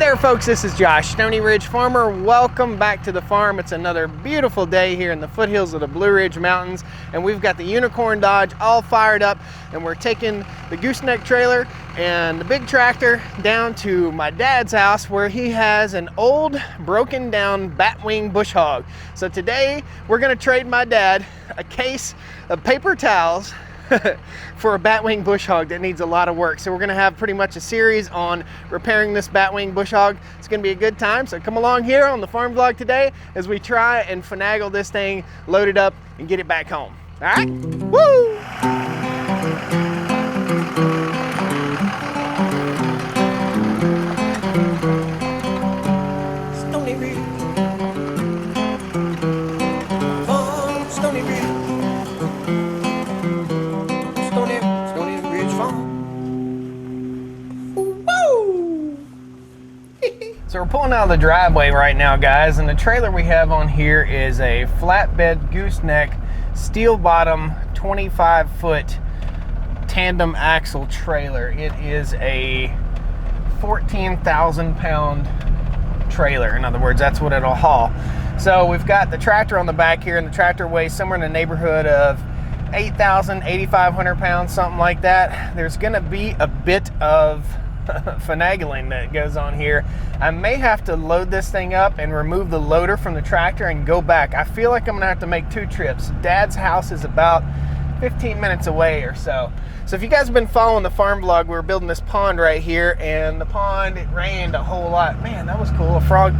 there folks, this is Josh, Stony Ridge Farmer. Welcome back to the farm. It's another beautiful day here in the foothills of the Blue Ridge Mountains, and we've got the Unicorn Dodge all fired up, and we're taking the gooseneck trailer and the big tractor down to my dad's house where he has an old broken down batwing bush hog. So today we're going to trade my dad a case of paper towels for a batwing bush hog that needs a lot of work. So we're gonna have pretty much a series on repairing this batwing bush hog. It's gonna be a good time, so come along here on the farm vlog today as we try and finagle this thing, load it up, and get it back home. All right? Woo! Stony Ridge. Oh, Stony Ridge. So we're pulling out of the driveway right now, guys, and the trailer we have on here is a flatbed gooseneck steel bottom 25-foot tandem axle trailer. It is a 14,000 pound trailer. In other words, that's what it'll haul. So we've got the tractor on the back here, and the tractor weighs somewhere in the neighborhood of 8,000, 8,500 pounds, something like that. There's gonna be a bit of finagling that goes on here. I may have to load this thing up and remove the loader from the tractor and go back. I feel like I'm gonna have to make two trips. Dad's house is about 15 minutes away or so. So if you guys have been following the farm vlog, we were building this pond right here, and the pond, it rained a whole lot. Man, that was cool. A frog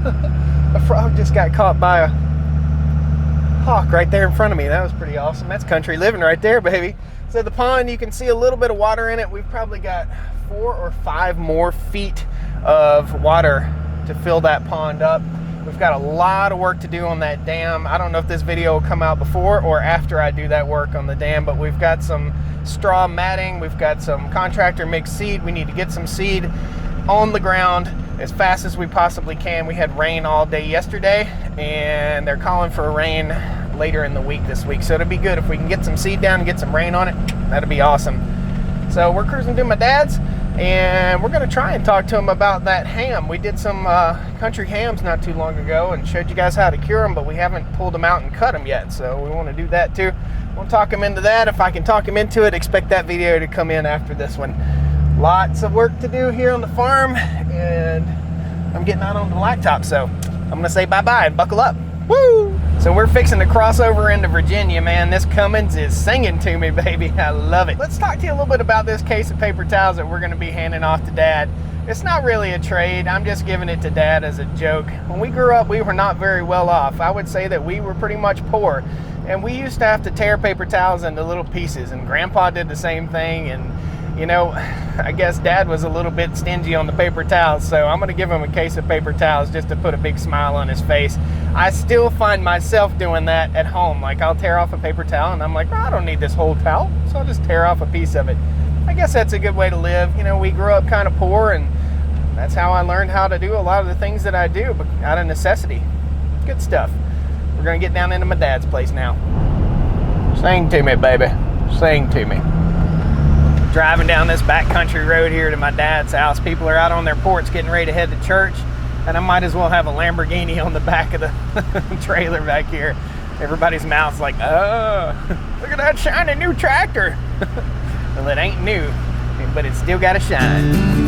a frog just got caught by a hawk right there in front of me. That was pretty awesome. That's country living right there, baby. So the pond, you can see a little bit of water in it. We've probably got 4 or 5 more feet of water to fill that pond up. We've got a lot of work to do on that dam. I don't know if this video will come out before or after I do that work on the dam, but we've got some straw matting. We've got some contractor mixed seed. We need to get some seed on the ground as fast as we possibly can. We had rain all day yesterday, and they're calling for rain later in the week this week. So it'll be good if we can get some seed down and get some rain on it. That'd be awesome. So we're cruising to my dad's, and we're gonna try and talk to him about that ham. We did some country hams not too long ago and showed you guys how to cure them, but we haven't pulled them out and cut them yet. So we wanna do that too. We'll talk him into that. If I can talk him into it, expect that video to come in after this one. Lots of work to do here on the farm, and I'm getting out on the blacktop, so I'm gonna say bye-bye and buckle up. Woo! So we're fixing to cross over into Virginia, man. This Cummins is singing to me, baby. I love it. Let's talk to you a little bit about this case of paper towels that we're gonna be handing off to Dad. It's not really a trade. I'm just giving it to Dad as a joke. When we grew up, we were not very well off. I would say that we were pretty much poor. And we used to have to tear paper towels into little pieces, and Grandpa did the same thing. And you know, I guess Dad was a little bit stingy on the paper towels, so I'm gonna give him a case of paper towels just to put a big smile on his face. I still find myself doing that at home. Like, I'll tear off a paper towel and I'm like, well, I don't need this whole towel, so I'll just tear off a piece of it. I guess that's a good way to live. You know, we grew up kind of poor, and that's how I learned how to do a lot of the things that I do, but out of necessity. Good stuff. We're gonna get down into my dad's place now. Sing to me, baby. Sing to me. Driving down this backcountry road here to my dad's house. People are out on their porch getting ready to head to church, and I might as well have a Lamborghini on the back of the trailer back here. Everybody's mouth's like, oh, look at that shiny new tractor. Well, it ain't new, but it's still got a shine.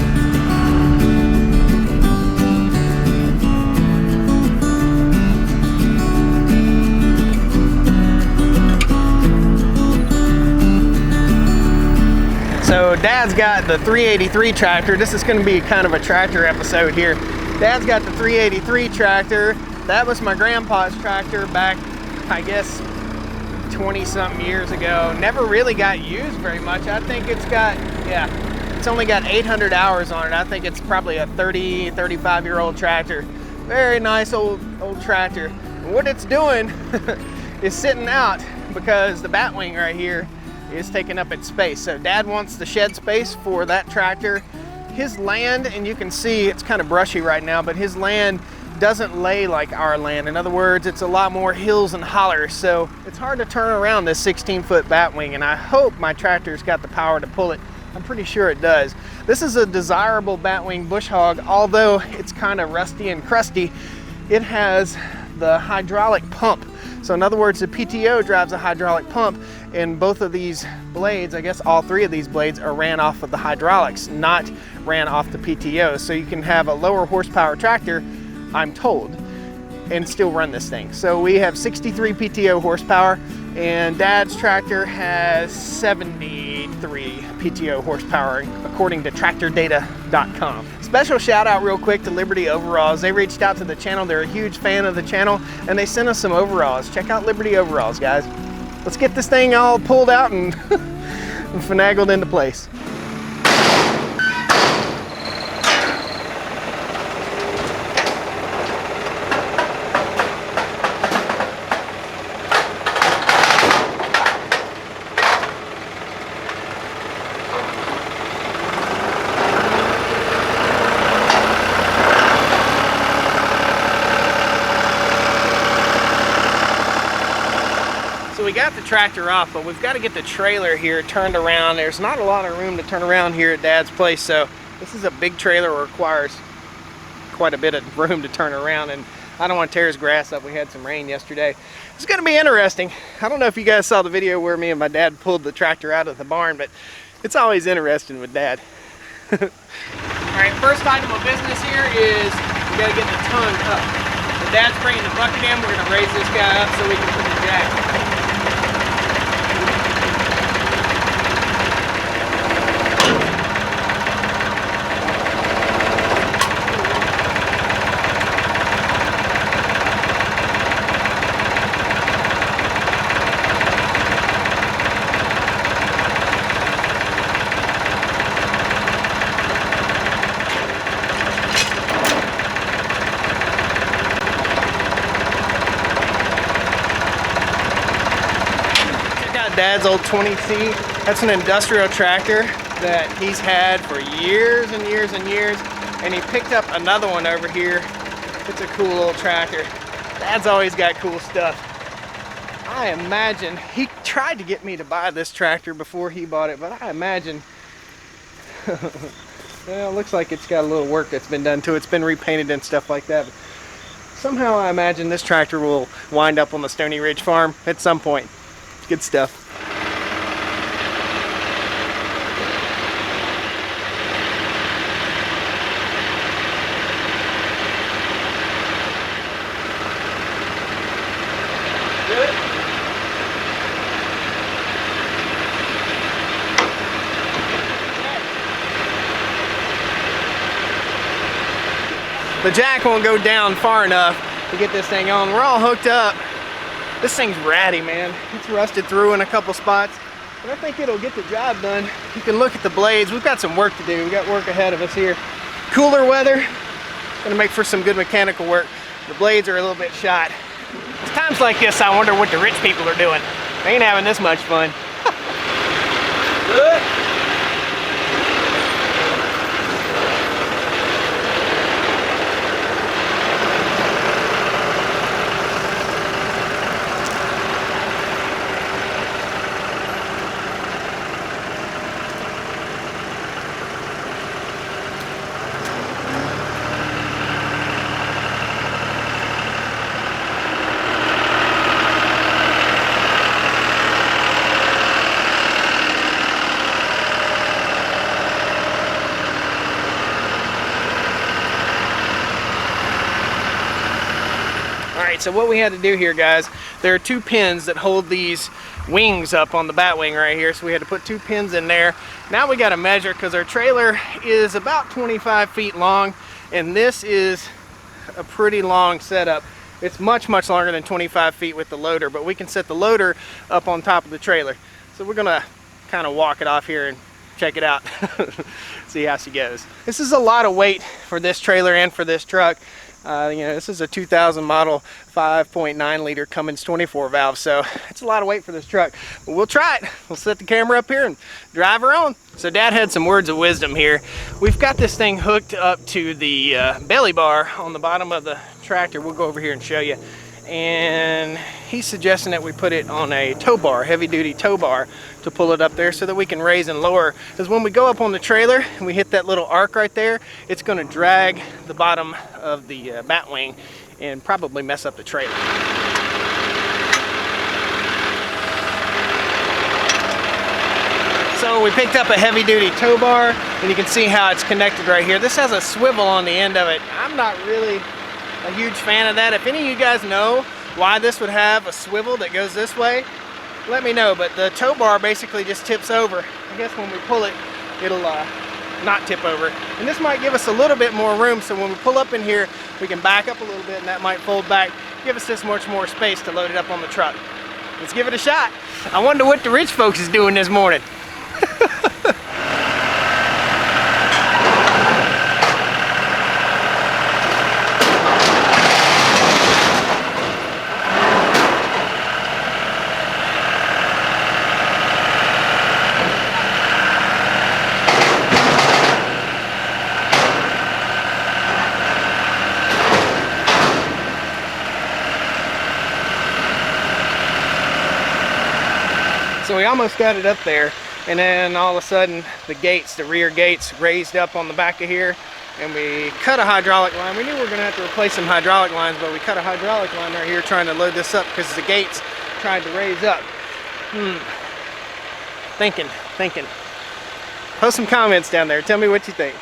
So Dad's got the 383 tractor. This is going to be kind of a tractor episode here. Dad's got the 383 tractor. That was my grandpa's tractor back, I guess, 20-something years ago. Never really got used very much. I think it's got, it's only got 800 hours on it. I think it's probably a 30, 35-year-old tractor. Very nice old tractor. And what it's doing is sitting out because the batwing right here is taking up its space. So Dad wants the shed space for that tractor. His land, and you can see it's kind of brushy right now, but his land doesn't lay like our land. In other words, it's a lot more hills and hollers, so it's hard to turn around this 16-foot batwing, and I hope my tractor's got the power to pull it I'm pretty sure it does. This is a desirable batwing bush hog, although it's kind of rusty and crusty. It has the hydraulic pump. So in other words, the PTO drives a hydraulic pump, and both of these blades, I guess all three of these blades, are ran off of the hydraulics, not ran off the PTO. So you can have a lower horsepower tractor, I'm told, and still run this thing. So we have 63 PTO horsepower, and Dad's tractor has 73 PTO horsepower, according to tractordata.com. Special shout out real quick to Liberty Overalls. They reached out to the channel. They're a huge fan of the channel, and they sent us some overalls. Check out Liberty Overalls, guys. Let's get this thing all pulled out and finagled into place. We got the tractor off, but we've got to get the trailer here turned around. There's not a lot of room to turn around here at Dad's place, so this is a big trailer, requires quite a bit of room to turn around, and I don't want to tear his grass up. We had some rain yesterday. It's going to be interesting. I don't know if you guys saw the video where me and my dad pulled the tractor out of the barn, but it's always interesting with Dad. All right, first item of business here is we got to get the tongue up. So Dad's bringing the bucket in. We're going to raise this guy up so we can put the jack. Dad's old 20C. That's an industrial tractor that he's had for years and years and years, and he picked up another one over here. It's a cool little tractor. Dad's always got cool stuff. I imagine he tried to get me to buy this tractor before he bought it, but I imagine well, it looks like it's got a little work that's been done to it. It's been repainted and stuff like that. But somehow I imagine this tractor will wind up on the Stony Ridge farm at some point. Good stuff. The jack won't go down far enough to get this thing on. We're all hooked up. This thing's ratty, man. It's rusted through in a couple spots, but I think it'll get the job done. You can look at the blades. We've got some work to do. We've got work ahead of us here. Cooler weather, gonna make for some good mechanical work. The blades are a little bit shot. It's times like this I wonder what the rich people are doing. They ain't having this much fun. Good. So what we had to do here, guys, there are two pins that hold these wings up on the batwing right here, so we had to put two pins in there. Now we got to measure, because our trailer is about 25 feet long, and this is a pretty long setup. It's much longer than 25 feet with the loader, but we can set the loader up on top of the trailer. So we're gonna kind of walk it off here and check it out. See how she goes. This is a lot of weight for this trailer and for this truck. You know, this is a 2000 model 5.9 liter Cummins 24 valve, so it's a lot of weight for this truck. But we'll try it. We'll set the camera up here and drive her on. So Dad had some words of wisdom here. We've got this thing hooked up to the belly bar on the bottom of the tractor. We'll go over here and show you. and he's suggesting that we put it on a tow bar, heavy duty tow bar, to pull it up there so that we can raise and lower. Because when we go up on the trailer and we hit that little arc right there, it's going to drag the bottom of the bat wing and probably mess up the trailer. So we picked up a heavy duty tow bar, and you can see how it's connected right here. This has a swivel on the end of it. I'm not really a huge fan of that. If any of you guys know why this would have a swivel that goes this way, let me know. But the tow bar basically just tips over. I guess when we pull it, it'll not tip over. And this might give us a little bit more room, so when we pull up in here, we can back up a little bit, and that might fold back, give us this much more space to load it up on the truck. Let's give it a shot. I wonder what the rich folks is doing this morning. So we almost got it up there, and then all of a sudden the rear gates raised up on the back of here, and we cut a hydraulic line. We knew we were going to have to replace some hydraulic lines, but we cut a hydraulic line right here trying to load this up because the gates tried to raise up. Thinking. Post some comments down there. Tell me what you think.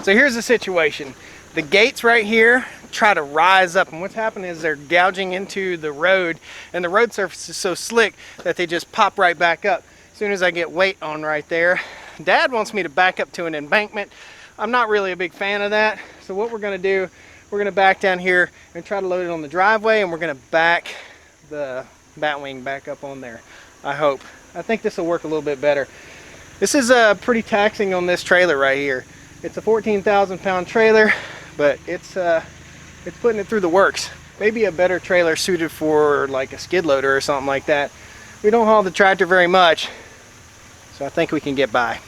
So here's the situation. The gates right here try to rise up, and what's happening is they're gouging into the road, and the road surface is so slick that they just pop right back up as soon as I get weight on right there. Dad wants me to back up to an embankment. I'm not really a big fan of that. So what we're gonna do, we're gonna back down here and try to load it on the driveway, and we're gonna back the bat wing back up on there. I think this will work a little bit better. This is pretty taxing on this trailer right here. It's a 14,000 pound trailer, but it's putting it through the works. Maybe a better trailer suited for like a skid loader or something like that. We don't haul the tractor very much, so I think we can get by.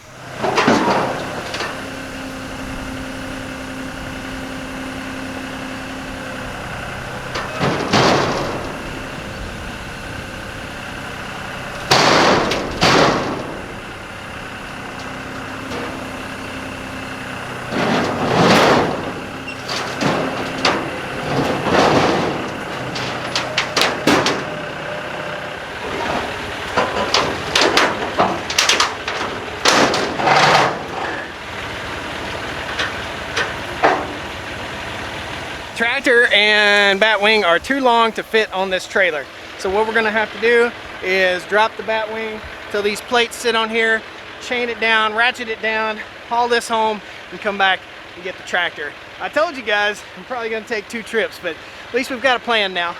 Tractor and bat wing are too long to fit on this trailer. So what we're gonna have to do is drop the bat wing till these plates sit on here, chain it down, ratchet it down, haul this home, and come back and get the tractor. I told you guys, I'm probably gonna take 2 trips, but at least we've got a plan now.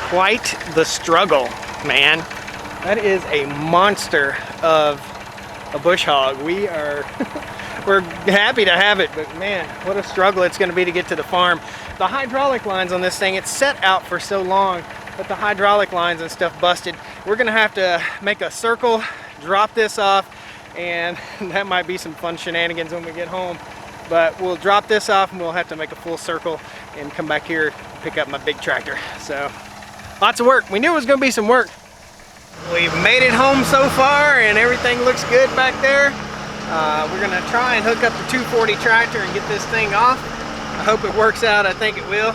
Quite the struggle, man. That is a monster of a bush hog. We are we're happy to have it, but man, what a struggle it's going to be to get to the farm. The hydraulic lines on this thing, it's set out for so long, but the hydraulic lines and stuff busted. We're going to have to make a circle, drop this off, and that might be some fun shenanigans when we get home. But we'll drop this off and we'll have to make a full circle and come back here and pick up my big tractor. So lots of work. We knew it was going to be some work. We've made it home so far and everything looks good back there. We're gonna try and hook up the 240 tractor and get this thing off. I hope it works out. I think it will.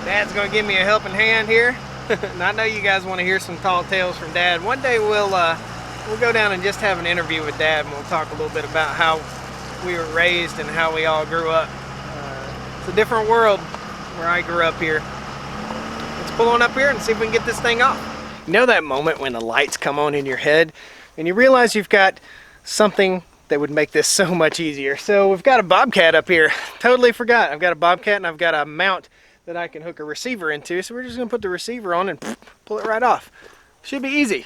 Dad's gonna give me a helping hand here. And I know you guys want to hear some tall tales from Dad. One day we'll go down and just have an interview with Dad, and we'll talk a little bit about how we were raised and how we all grew up. It's a different world where I grew up here. Let's pull on up here and see if we can get this thing off. You know that moment when the lights come on in your head and you realize you've got something that would make this so much easier. So we've got a Bobcat up here. Totally forgot. I've got a Bobcat and I've got a mount that I can hook a receiver into. So we're just gonna put the receiver on and pull it right off. Should be easy.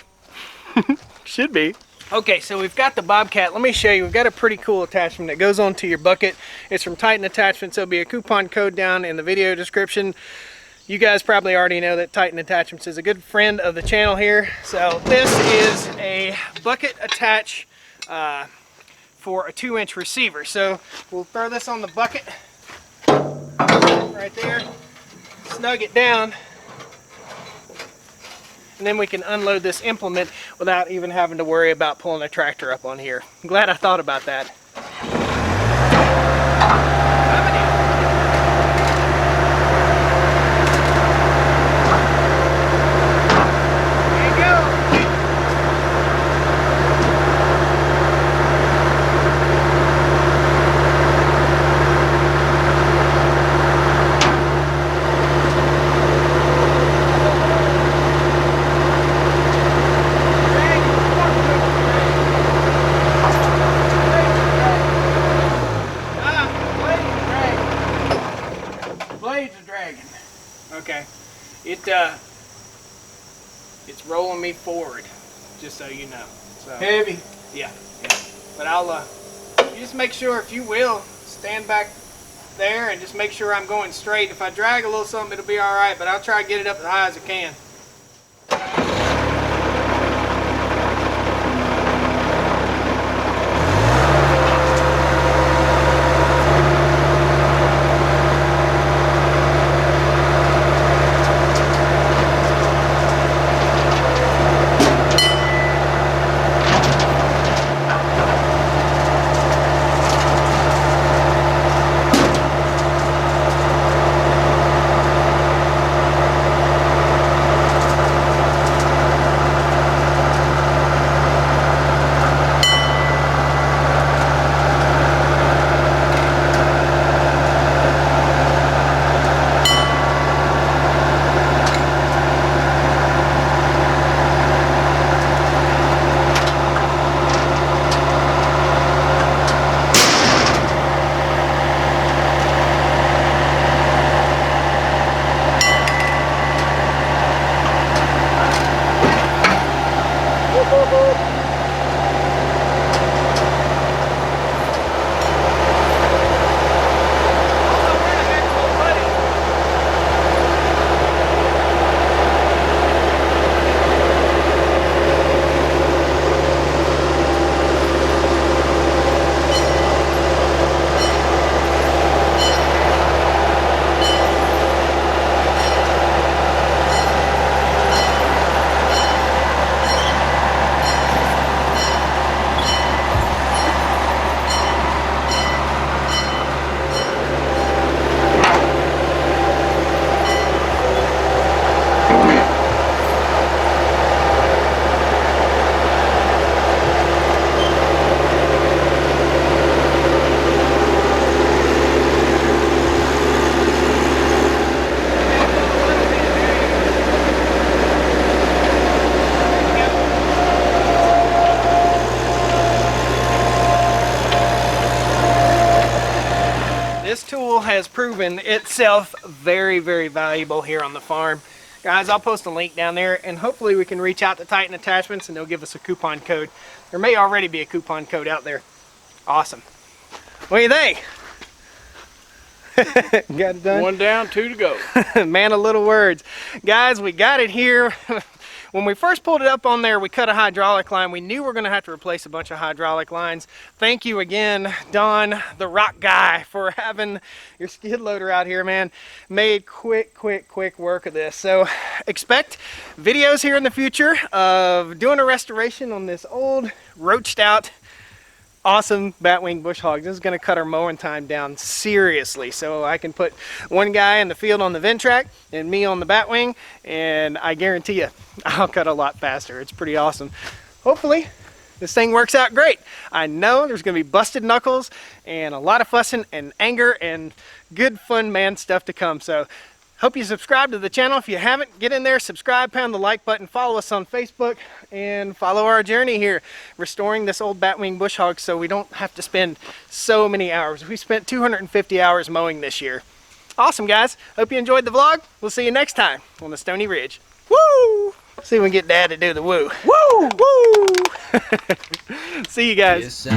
Should be. Okay, so we've got the Bobcat. Let me show you. We've got a pretty cool attachment that goes onto your bucket. It's from Titan Attachments. There'll be a coupon code down in the video description. You guys probably already know that Titan Attachments is a good friend of the channel here. So this is a bucket attach for a 2-inch receiver. So we'll throw this on the bucket right there, snug it down, and then we can unload this implement without even having to worry about pulling a tractor up on here. I'm glad I thought about that. Okay, it's rolling me forward, just so you know. So, heavy. Yeah. But I'll you just make sure, if you will, stand back there and just make sure I'm going straight. If I drag a little something, it'll be all right, but I'll try to get it up as high as I can. Has proven itself very, very valuable here on the farm. Guys, I'll post a link down there and hopefully we can reach out to Titan Attachments and they'll give us a coupon code. There may already be a coupon code out there. Awesome. What do you think? Got it done? 1 down, 2 to go. Man of little words. Guys, we got it here. When we first pulled it up on there, we cut a hydraulic line. We knew we were going to have to replace a bunch of hydraulic lines. Thank you again, Don, the rock guy, for having your skid loader out here, man. Made quick work of this. So expect videos here in the future of doing a restoration on this old roached out awesome batwing bush hog. This is going to cut our mowing time down seriously, so I can put one guy in the field on the Ventrac and me on the batwing, and I guarantee you I'll cut a lot faster. It's pretty awesome. Hopefully this thing works out great. I know there's going to be busted knuckles and a lot of fussing and anger and good fun man stuff to come. So hope you subscribe to the channel. If you haven't, get in there, subscribe, pound the like button, follow us on Facebook, and follow our journey here, restoring this old batwing bush hog so we don't have to spend so many hours. We spent 250 hours mowing this year. Awesome, guys. Hope you enjoyed the vlog. We'll see you next time on the Stony Ridge. Woo! See if we can get Dad to do the woo. Woo! Woo! See you guys.